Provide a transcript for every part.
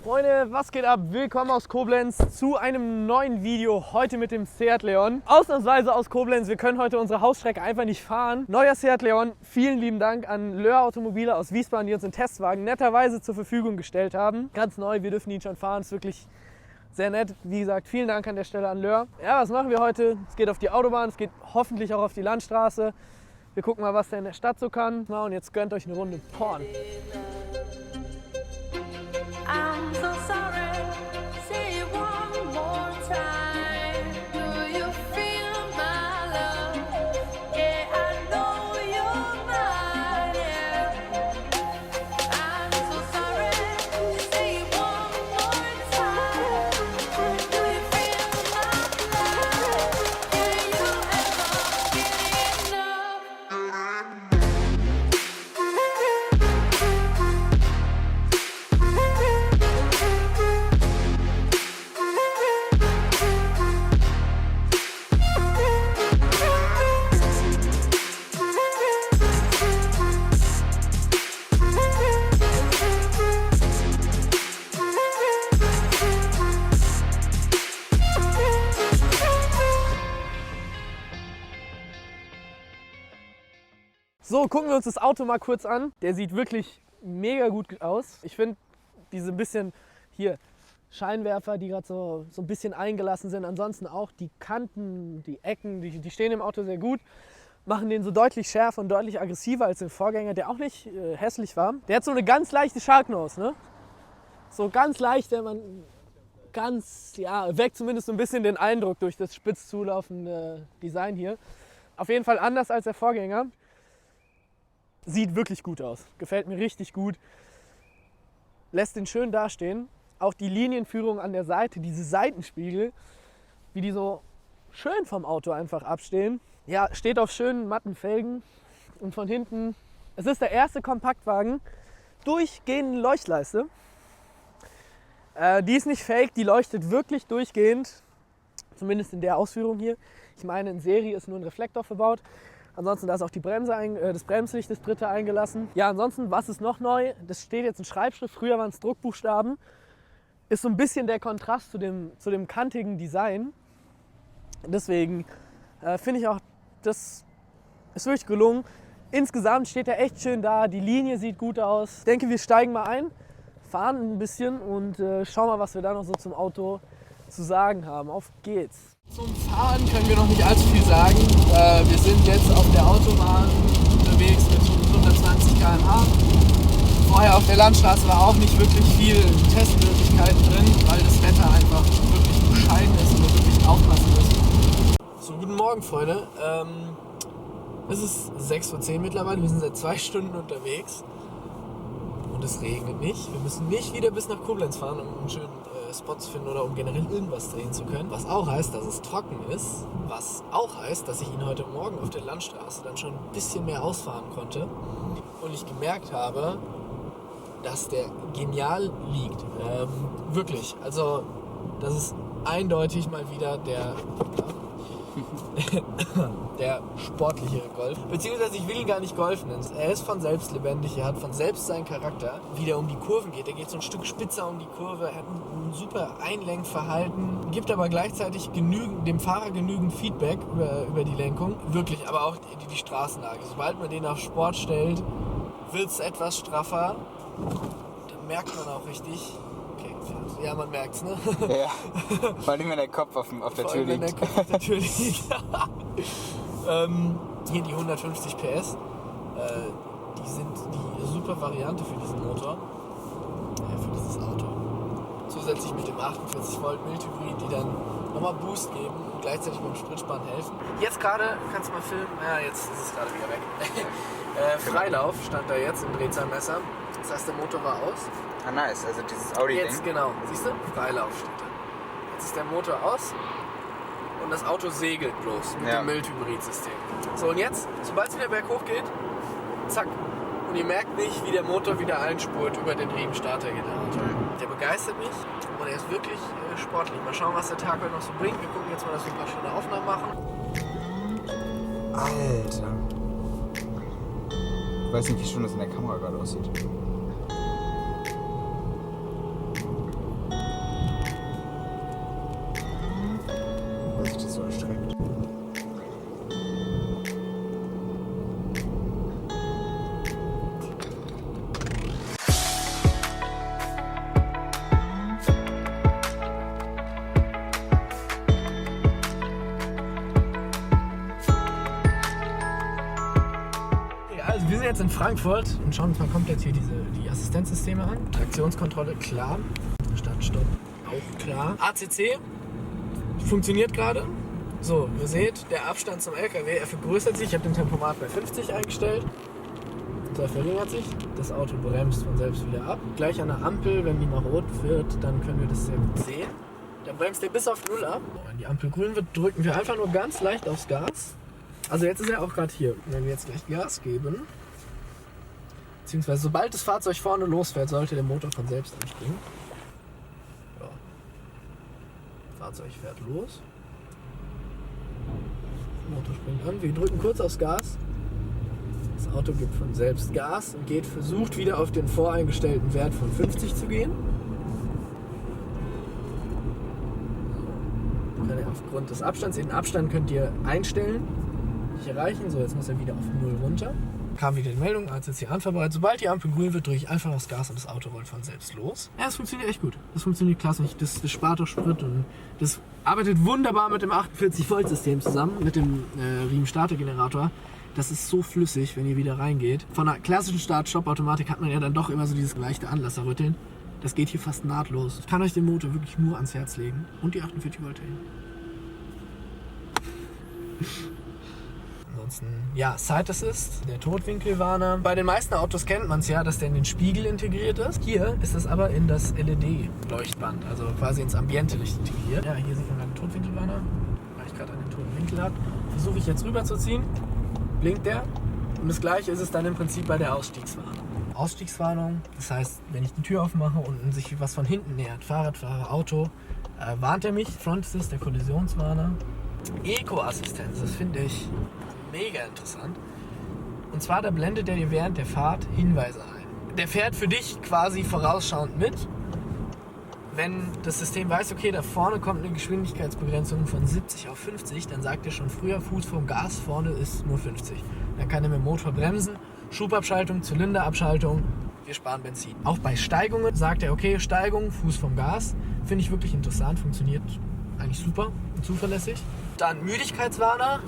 Freunde, was geht ab? Willkommen aus Koblenz zu einem neuen Video, heute mit dem Seat Leon. Ausnahmsweise aus Koblenz, wir können heute unsere Hausstrecke einfach nicht fahren. Neuer Seat Leon, vielen lieben Dank an Löhr Automobile aus Wiesbaden, die uns den Testwagen netterweise zur Verfügung gestellt haben. Ganz neu, wir dürfen ihn schon fahren, ist wirklich sehr nett. Wie gesagt, vielen Dank an der Stelle an Löhr. Ja, was machen wir heute? Es geht auf die Autobahn, es geht hoffentlich auch auf die Landstraße. Wir gucken mal, was der in der Stadt so kann. Na, und jetzt gönnt euch eine Runde Porn. I'm so sorry, say it one more time. Do you feel my love? Yeah, I know you're mine, yeah. I'm so sorry, say it one more time. Do you feel my love? Yeah, you ever get enough? So, gucken wir uns das Auto mal kurz an. Der sieht wirklich mega gut aus. Ich finde diese bisschen hier Scheinwerfer, die gerade so ein bisschen eingelassen sind. Ansonsten auch die Kanten, die Ecken, die stehen im Auto sehr gut. Machen den so deutlich schärfer und deutlich aggressiver als den Vorgänger, der auch nicht hässlich war. Der hat so eine ganz leichte Sharknose, ne? So ganz leicht, wenn man weckt zumindest so ein bisschen den Eindruck durch das spitz zulaufende Design hier. Auf jeden Fall anders als der Vorgänger. Sieht wirklich gut aus. Gefällt mir richtig gut. Lässt den schön dastehen. Auch die Linienführung an der Seite, diese Seitenspiegel, wie die so schön vom Auto einfach abstehen. Ja, steht auf schönen matten Felgen. Und von hinten, es ist der erste Kompaktwagen, durchgehende Leuchtleiste. Die ist nicht fake, die leuchtet wirklich durchgehend. Zumindest in der Ausführung hier. Ich meine, in Serie ist nur ein Reflektor verbaut. Ansonsten da ist auch die Bremse das Bremslicht, das dritte eingelassen. Ja, ansonsten, was ist noch neu? Das steht jetzt in Schreibschrift, früher waren es Druckbuchstaben. Ist so ein bisschen der Kontrast zu dem kantigen Design. Deswegen finde ich auch, das ist wirklich gelungen. Insgesamt steht er echt schön da, die Linie sieht gut aus. Ich denke, wir steigen mal ein, fahren ein bisschen und schauen mal, was wir da noch so zum Auto zu sagen haben. Auf geht's! Zum Fahren können wir noch nicht allzu viel sagen. Wir sind jetzt auf der Autobahn unterwegs mit 120 km/h. Vorher auf der Landstraße war auch nicht wirklich viel Testmöglichkeiten drin, weil das Wetter einfach wirklich bescheiden ist und wir wirklich aufpassen müssen. So, guten Morgen, Freunde. Es ist 6:10 Uhr mittlerweile, wir sind seit 2 Stunden unterwegs. Und es regnet nicht. Wir müssen nicht wieder bis nach Koblenz fahren, um einen schönen Spot zu finden oder um generell irgendwas drehen zu können. Was auch heißt, dass es trocken ist. Was auch heißt, dass ich ihn heute Morgen auf der Landstraße dann schon ein bisschen mehr ausfahren konnte. Und ich gemerkt habe, dass der genial liegt. Wirklich. Also das ist eindeutig mal wieder der sportlichere Golf. Beziehungsweise ich will ihn gar nicht Golf nennen. Er ist von selbst lebendig, er hat von selbst seinen Charakter. Wie der um die Kurven geht, er geht so ein Stück spitzer um die Kurve, er hat ein super Einlenkverhalten, gibt aber gleichzeitig dem Fahrer genügend Feedback über die Lenkung. Wirklich, aber auch die Straßenlage. Sobald man den auf Sport stellt, wird es etwas straffer. Dann merkt man auch richtig. Ja, man merkt's, ne? Ja, vor allem wenn der Kopf auf der Tür liegt. Wenn der Kopf auf der Tür liegt. Hier die 150 PS. Die sind die super Variante für diesen Motor. Für dieses Auto. Zusätzlich mit dem 48 Volt Mildhybrid, die dann nochmal Boost geben und gleichzeitig beim Spritsparen helfen. Jetzt gerade, kannst du mal filmen, ja, jetzt ist es gerade wieder weg. Freilauf stand da jetzt im Drehzahlmesser. Das heißt, der Motor war aus. Ah, nice, also dieses Audi-Ding. Jetzt genau, siehst du? Freilauf steht da. Jetzt ist der Motor aus und das Auto segelt bloß mit dem Mildhybrid-System. So, und jetzt, sobald es wieder berghoch geht, zack. Und ihr merkt nicht, wie der Motor wieder einspurt über den Riemenstarter-Generator. Der begeistert mich und er ist wirklich sportlich. Mal schauen, was der Tag heute noch so bringt. Wir gucken jetzt mal, dass wir ein paar schöne Aufnahmen machen. Alter. Ich weiß nicht, wie schön das in der Kamera gerade aussieht. sind jetzt in Frankfurt und schauen uns mal komplett hier die Assistenzsysteme an. Traktionskontrolle, klar. Start, Stopp, auch klar. ACC funktioniert gerade. So, ihr seht, der Abstand zum LKW, er vergrößert sich. Ich habe den Tempomat bei 50 eingestellt. So, er verringert sich. Das Auto bremst von selbst wieder ab. Gleich an der Ampel, wenn die mal rot wird, dann können wir das sehr gut sehen. Dann bremst er bis auf 0 ab. Wenn die Ampel grün wird, drücken wir einfach nur ganz leicht aufs Gas. Also jetzt ist er auch gerade hier. Wenn wir jetzt gleich Gas geben, beziehungsweise sobald das Fahrzeug vorne losfährt, sollte der Motor von selbst anspringen. Ja. Fahrzeug fährt los. Der Motor springt an. Wir drücken kurz aufs Gas. Das Auto gibt von selbst Gas und versucht wieder auf den voreingestellten Wert von 50 zu gehen. Aufgrund des Abstands. Den Abstand könnt ihr einstellen, nicht erreichen. So, jetzt muss er wieder auf 0 runter. Kam wieder die Meldung, als jetzt die Anfahrbereit. Sobald die Ampel grün wird, drücke ich einfach aufs Gas und das Auto rollt von selbst los. Ja, das funktioniert echt gut. Das funktioniert klasse. Das spart auch Sprit und das arbeitet wunderbar mit dem 48-Volt-System zusammen, mit dem Riemen-Starter-Generator. Das ist so flüssig, wenn ihr wieder reingeht. Von einer klassischen Start-Stopp-Automatik hat man ja dann doch immer so dieses leichte Anlasserrütteln. Das geht hier fast nahtlos. Ich kann euch den Motor wirklich nur ans Herz legen. Und die 48 Volt hin. Ansonsten, ja, Side Assist, der Totwinkelwarner. Bei den meisten Autos kennt man es ja, dass der in den Spiegel integriert ist. Hier ist es aber in das LED-Leuchtband, also quasi ins Ambiente-Licht integriert. Ja, hier sieht man den Totwinkelwarner, weil ich gerade einen toten Winkel habe. Versuche ich jetzt rüberzuziehen, blinkt der. Und das gleiche ist es dann im Prinzip bei der Ausstiegswarnung. Ausstiegswarnung, das heißt, wenn ich die Tür aufmache und sich was von hinten nähert, Fahrradfahrer, Auto, warnt er mich. Front Assist, der Kollisionswarner. Eco-Assistenz, das finde ich mega interessant. Und zwar, da blendet er dir während der Fahrt Hinweise ein. Der fährt für dich quasi vorausschauend mit. Wenn das System weiß, okay, da vorne kommt eine Geschwindigkeitsbegrenzung von 70 auf 50, dann sagt er schon früher, Fuß vom Gas, vorne ist nur 50. Dann kann er mit dem Motor bremsen, Schubabschaltung, Zylinderabschaltung, wir sparen Benzin. Auch bei Steigungen sagt er, okay, Steigung, Fuß vom Gas, finde ich wirklich interessant, funktioniert eigentlich super und zuverlässig. Dann Müdigkeitswarner,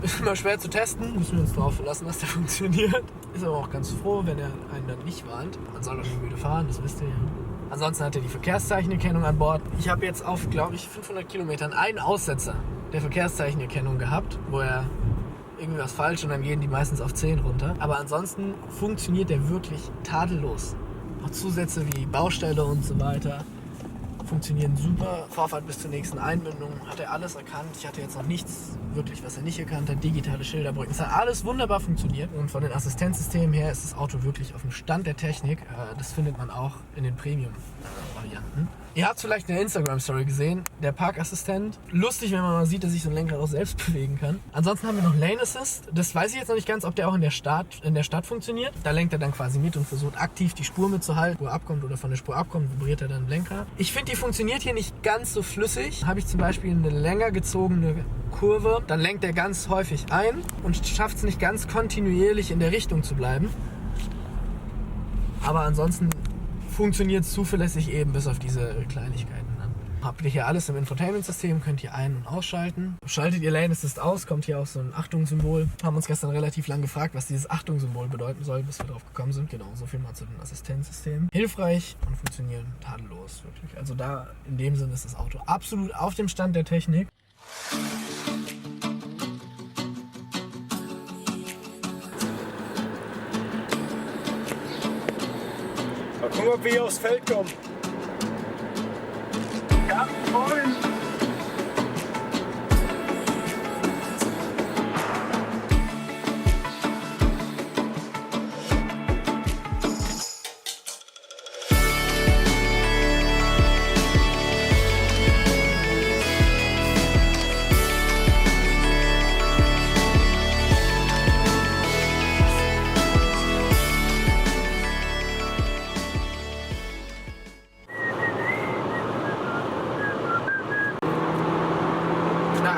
ist immer schwer zu testen, müssen wir uns darauf verlassen, dass der funktioniert. Ist aber auch ganz froh, wenn er einen dann nicht warnt. Man soll doch nicht müde fahren, das wisst ihr ja. Ansonsten hat er die Verkehrszeichenerkennung an Bord. Ich habe jetzt auf, glaube ich, 500 Kilometern einen Aussetzer der Verkehrszeichenerkennung gehabt, wo er irgendwie was falsch und dann gehen die meistens auf 10 runter. Aber ansonsten funktioniert der wirklich tadellos. Auch Zusätze wie Baustelle und so weiter funktionieren super. Vorfahrt bis zur nächsten Einbindung hat er alles erkannt. Ich hatte jetzt noch nichts wirklich, was er nicht erkannt hat. Digitale Schilderbrücken. Es hat alles wunderbar funktioniert. Und von den Assistenzsystemen her ist das Auto wirklich auf dem Stand der Technik. Das findet man auch in den Premium-Varianten. Ihr habt vielleicht in der Instagram-Story gesehen, der Parkassistent. Lustig, wenn man mal sieht, dass sich so ein Lenkrad auch selbst bewegen kann. Ansonsten haben wir noch Lane Assist. Das weiß ich jetzt noch nicht ganz, ob der auch in der Stadt funktioniert. Da lenkt er dann quasi mit und versucht aktiv die Spur mitzuhalten. Spur abkommt oder von der Spur abkommt, vibriert er dann im Lenkrad. Ich finde, die funktioniert hier nicht ganz so flüssig. Habe ich zum Beispiel eine länger gezogene Kurve, dann lenkt er ganz häufig ein und schafft es nicht ganz kontinuierlich in der Richtung zu bleiben. Aber ansonsten funktioniert es zuverlässig eben bis auf diese Kleinigkeiten. Habt ihr hier alles im Infotainment-System, könnt ihr ein- und ausschalten. Schaltet ihr Lane Assist aus, kommt hier auch so ein Achtungssymbol. Haben uns gestern relativ lang gefragt, was dieses Achtungssymbol bedeuten soll, bis wir drauf gekommen sind. Genau, so viel mal zu den Assistenzsystemen. Hilfreich und funktionieren tadellos, wirklich. Also da, in dem Sinne ist das Auto absolut auf dem Stand der Technik. Mal gucken, ob wir hier aufs Feld kommen. Ja, moin!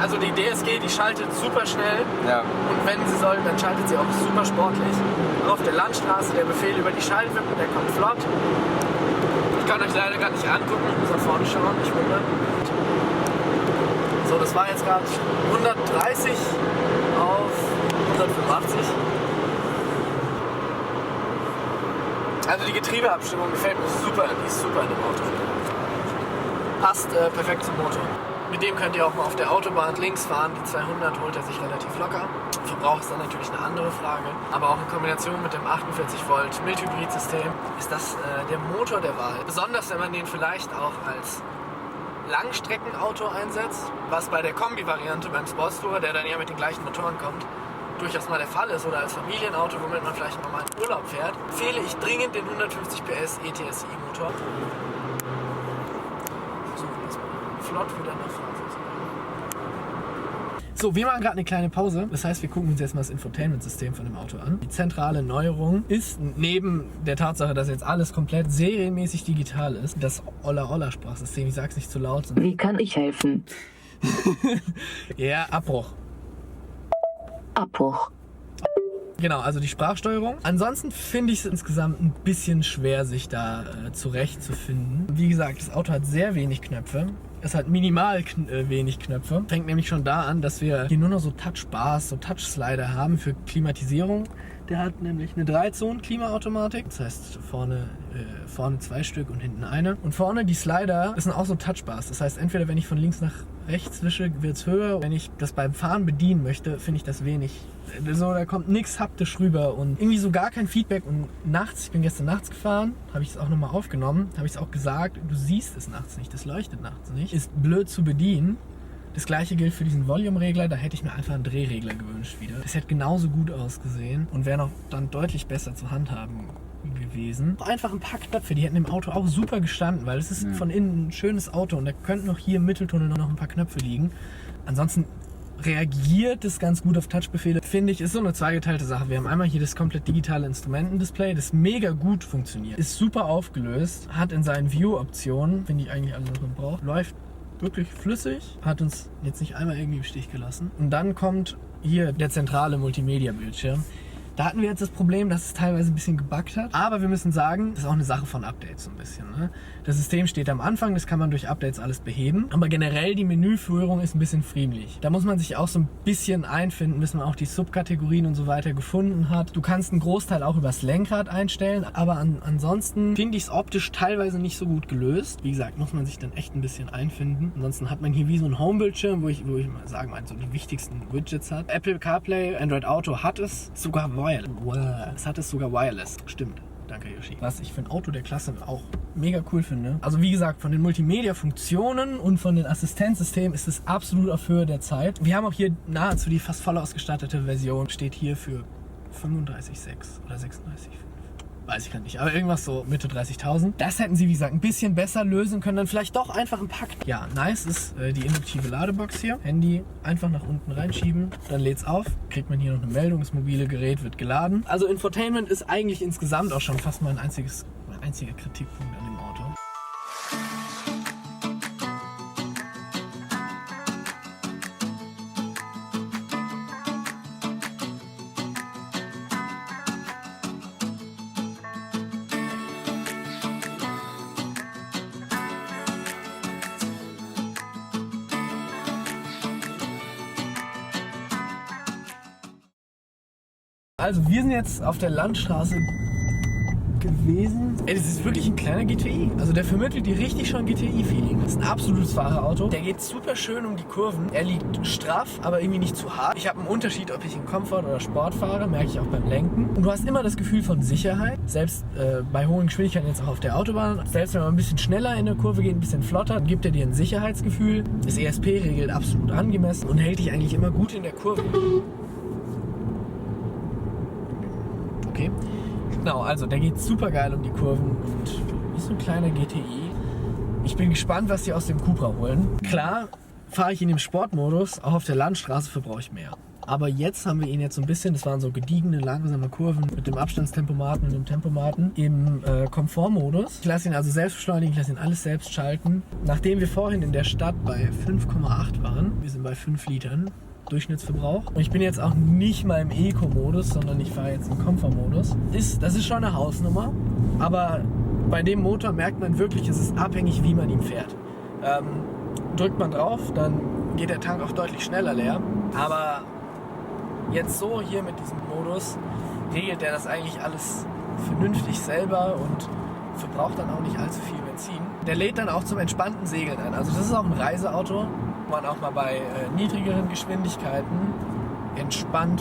Also die DSG, die schaltet super schnell. Ja. Und wenn sie soll, dann schaltet sie auch super sportlich. Auf der Landstraße, der Befehl über die Schaltwippe, der kommt flott. Ich kann euch leider gerade nicht angucken, ich muss nach vorne schauen, nicht wundern. So, das war jetzt gerade 130 auf 185. Also die Getriebeabstimmung gefällt mir super, die ist super in dem Auto. Passt perfekt zum Motor. Mit dem könnt ihr auch mal auf der Autobahn links fahren. Die 200 holt er sich relativ locker. Verbrauch ist dann natürlich eine andere Frage. Aber auch in Kombination mit dem 48 Volt Mildhybrid-System ist das der Motor der Wahl. Besonders wenn man den vielleicht auch als Langstreckenauto einsetzt, was bei der Kombi-Variante beim Sportstourer, der dann ja mit den gleichen Motoren kommt, durchaus mal der Fall ist, oder als Familienauto, womit man vielleicht mal in Urlaub fährt, empfehle ich dringend den 150 PS ETSI-Motor. Flott wieder nach vorne. So, wir machen gerade eine kleine Pause. Das heißt, wir gucken uns jetzt mal das Infotainment-System von dem Auto an. Die zentrale Neuerung ist, neben der Tatsache, dass jetzt alles komplett serienmäßig digital ist, das Olla-Olla-Sprachsystem. Ich sag's nicht zu laut. Wie kann ich helfen? Ja, Abbruch. Abbruch. Genau, also die Sprachsteuerung. Ansonsten finde ich es insgesamt ein bisschen schwer, sich da zurechtzufinden. Wie gesagt, das Auto hat sehr wenig Knöpfe. Es hat minimal wenig Knöpfe. Fängt nämlich schon da an, dass wir hier nur noch so Touchbars, so Touchslider haben für Klimatisierung. Der hat nämlich eine 3-Zonen-Klimaautomatik. Das heißt, vorne 2 Stück und hinten eine. Und vorne die Slider, das sind auch so Touchbars. Das heißt, entweder wenn ich von links nach rechts wische, wird es höher. Wenn ich das beim Fahren bedienen möchte, finde ich das wenig. So, da kommt nichts haptisch rüber und irgendwie so gar kein Feedback. Und nachts, ich bin gestern nachts gefahren, habe ich es auch nochmal aufgenommen, habe ich es auch gesagt, du siehst es nachts nicht, das leuchtet nachts nicht. Ist blöd zu bedienen. Das gleiche gilt für diesen Volume-Regler, da hätte ich mir einfach einen Drehregler gewünscht wieder. Das hätte genauso gut ausgesehen und wäre noch dann deutlich besser zu handhaben gewesen. Einfach ein paar Knöpfe, die hätten im Auto auch super gestanden, weil es ist von innen ein schönes Auto und da könnten noch hier im Mitteltunnel noch ein paar Knöpfe liegen. Ansonsten reagiert es ganz gut auf Touchbefehle. Finde ich, ist so eine zweigeteilte Sache. Wir haben einmal hier das komplett digitale Instrumentendisplay, das mega gut funktioniert. Ist super aufgelöst, hat in seinen View-Optionen, finde ich eigentlich alles, was man braucht, läuft wirklich flüssig, hat uns jetzt nicht einmal irgendwie im Stich gelassen. Und dann kommt hier der zentrale Multimedia-Bildschirm. Da hatten wir jetzt das Problem, dass es teilweise ein bisschen gebuggt hat. Aber wir müssen sagen, das ist auch eine Sache von Updates so ein bisschen. Ne? Das System steht am Anfang, das kann man durch Updates alles beheben. Aber generell die Menüführung ist ein bisschen friemlich. Da muss man sich auch so ein bisschen einfinden, bis man auch die Subkategorien und so weiter gefunden hat. Du kannst einen Großteil auch übers Lenkrad einstellen. Aber ansonsten finde ich es optisch teilweise nicht so gut gelöst. Wie gesagt, muss man sich dann echt ein bisschen einfinden. Ansonsten hat man hier wie so einen Homebildschirm, wo ich mal sagen meine, so die wichtigsten Widgets hat. Apple CarPlay, Android Auto hat es sogar wireless. Es hat es sogar wireless. Stimmt. Danke, Yoshi. Was ich für ein Auto der Klasse auch mega cool finde. Also wie gesagt, von den Multimedia-Funktionen und von den Assistenzsystemen ist es absolut auf Höhe der Zeit. Wir haben auch hier nahezu die fast voll ausgestattete Version. Steht hier für 35,6 oder 36,5. Weiß ich gar nicht, aber irgendwas so Mitte 30.000. Das hätten sie, wie gesagt, ein bisschen besser lösen können. Dann vielleicht doch einfach ein Pack. Ja, nice ist die induktive Ladebox hier. Handy einfach nach unten reinschieben, dann lädt's auf. Kriegt man hier noch eine Meldung, das mobile Gerät wird geladen. Also Infotainment ist eigentlich insgesamt auch schon fast mein einziger Kritikpunkt an dem Auto. Also wir sind jetzt auf der Landstraße gewesen. Ey, das ist wirklich ein kleiner GTI. Also der vermittelt dir richtig schon GTI-Feeling. Das ist ein absolutes Fahrerauto. Der geht super schön um die Kurven. Er liegt straff, aber irgendwie nicht zu hart. Ich habe einen Unterschied, ob ich in Komfort oder Sport fahre, merke ich auch beim Lenken. Und du hast immer das Gefühl von Sicherheit. Selbst bei hohen Geschwindigkeiten jetzt auch auf der Autobahn. Selbst wenn man ein bisschen schneller in der Kurve geht, ein bisschen flotter, gibt er dir ein Sicherheitsgefühl. Das ESP regelt absolut angemessen und hält dich eigentlich immer gut in der Kurve. Okay. Genau, also der geht super geil um die Kurven und ist so ein kleiner GTI. Ich bin gespannt, was die aus dem Cupra holen. Klar, fahre ich ihn im Sportmodus, auch auf der Landstraße verbrauche ich mehr. Aber jetzt haben wir ihn jetzt so ein bisschen, das waren so gediegene, langsame Kurven mit dem Abstandstempomaten und dem Tempomaten im Komfortmodus. Ich lasse ihn also selbst beschleunigen, ich lasse ihn alles selbst schalten. Nachdem wir vorhin in der Stadt bei 5,8 waren, wir sind bei 5 Litern Durchschnittsverbrauch. Und ich bin jetzt auch nicht mal im Eco-Modus, sondern ich fahre jetzt im Komfort-Modus. Das ist schon eine Hausnummer, aber bei dem Motor merkt man wirklich, es ist abhängig, wie man ihn fährt. Drückt man drauf, dann geht der Tank auch deutlich schneller leer. Aber jetzt so hier mit diesem Modus regelt er das eigentlich alles vernünftig selber und verbraucht dann auch nicht allzu viel Benzin. Der lädt dann auch zum entspannten Segeln an. Also das ist auch ein Reiseauto, wo man auch mal bei niedrigeren Geschwindigkeiten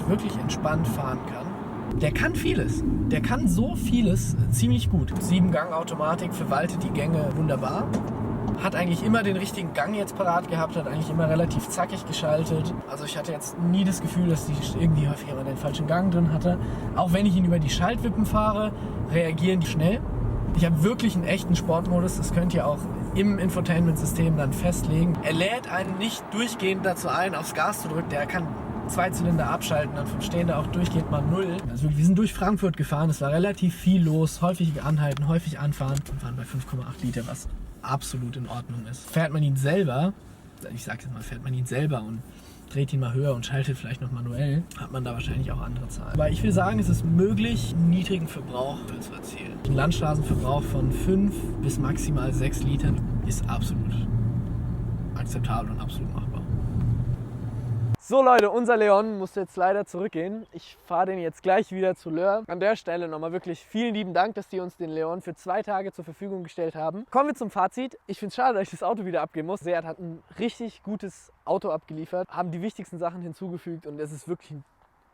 wirklich entspannt fahren kann. Der kann vieles. Der kann so vieles ziemlich gut. 7-Gang-Automatik verwaltet die Gänge wunderbar. Hat eigentlich immer den richtigen Gang jetzt parat gehabt, hat eigentlich immer relativ zackig geschaltet. Also ich hatte jetzt nie das Gefühl, dass die irgendwie häufig immer den falschen Gang drin hatte. Auch wenn ich ihn über die Schaltwippen fahre, reagieren die schnell. Ich habe wirklich einen echten Sportmodus, das könnt ihr auch im Infotainment-System dann festlegen. Er lädt einen nicht durchgehend dazu ein, aufs Gas zu drücken. Der kann 2 Zylinder abschalten, dann vom Stehenden auch durchgehend mal 0. Also wir sind durch Frankfurt gefahren, es war relativ viel los, häufig anhalten, häufig anfahren. Wir waren bei 5,8 Liter, was absolut in Ordnung ist. Fährt man ihn selber, ich sag jetzt mal, fährt man ihn selber und dreht ihn mal höher und schaltet vielleicht noch manuell, hat man da wahrscheinlich auch andere Zahlen. Aber ich will sagen, es ist möglich, einen niedrigen Verbrauch zu erzielen. Ein Landstraßenverbrauch von 5 bis maximal 6 Litern ist absolut akzeptabel und absolut machbar. So Leute, unser Leon musste jetzt leider zurückgehen. Ich fahre den jetzt gleich wieder zu Löhr. An der Stelle nochmal wirklich vielen lieben Dank, dass die uns den Leon für 2 Tage zur Verfügung gestellt haben. Kommen wir zum Fazit. Ich finde es schade, dass ich das Auto wieder abgeben muss. Seat hat ein richtig gutes Auto abgeliefert, haben die wichtigsten Sachen hinzugefügt und es ist wirklich ein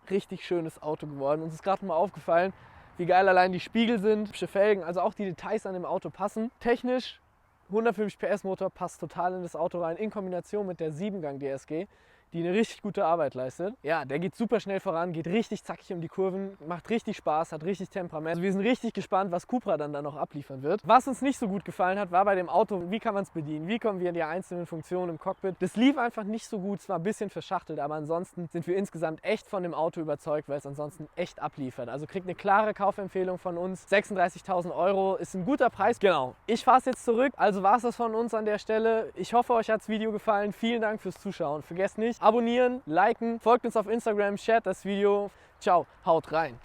richtig schönes Auto geworden. Uns ist gerade mal aufgefallen, wie geil allein die Spiegel sind, hübsche Felgen, also auch die Details an dem Auto passen. Technisch 150 PS Motor passt total in das Auto rein, in Kombination mit der 7-Gang DSG, die eine richtig gute Arbeit leistet. Ja, der geht super schnell voran, geht richtig zackig um die Kurven, macht richtig Spaß, hat richtig Temperament. Also wir sind richtig gespannt, was Cupra dann da noch abliefern wird. Was uns nicht so gut gefallen hat, war bei dem Auto, wie kann man es bedienen? Wie kommen wir in die einzelnen Funktionen im Cockpit? Das lief einfach nicht so gut, es war ein bisschen verschachtelt, aber ansonsten sind wir insgesamt echt von dem Auto überzeugt, weil es ansonsten echt abliefert. Also kriegt eine klare Kaufempfehlung von uns. 36.000 € ist ein guter Preis. Genau, ich fahre es jetzt zurück. Also war es das von uns an der Stelle. Ich hoffe, euch hat das Video gefallen. Vielen Dank fürs Zuschauen. Vergesst nicht, abonnieren, liken, folgt uns auf Instagram, shared das Video. Ciao, haut rein.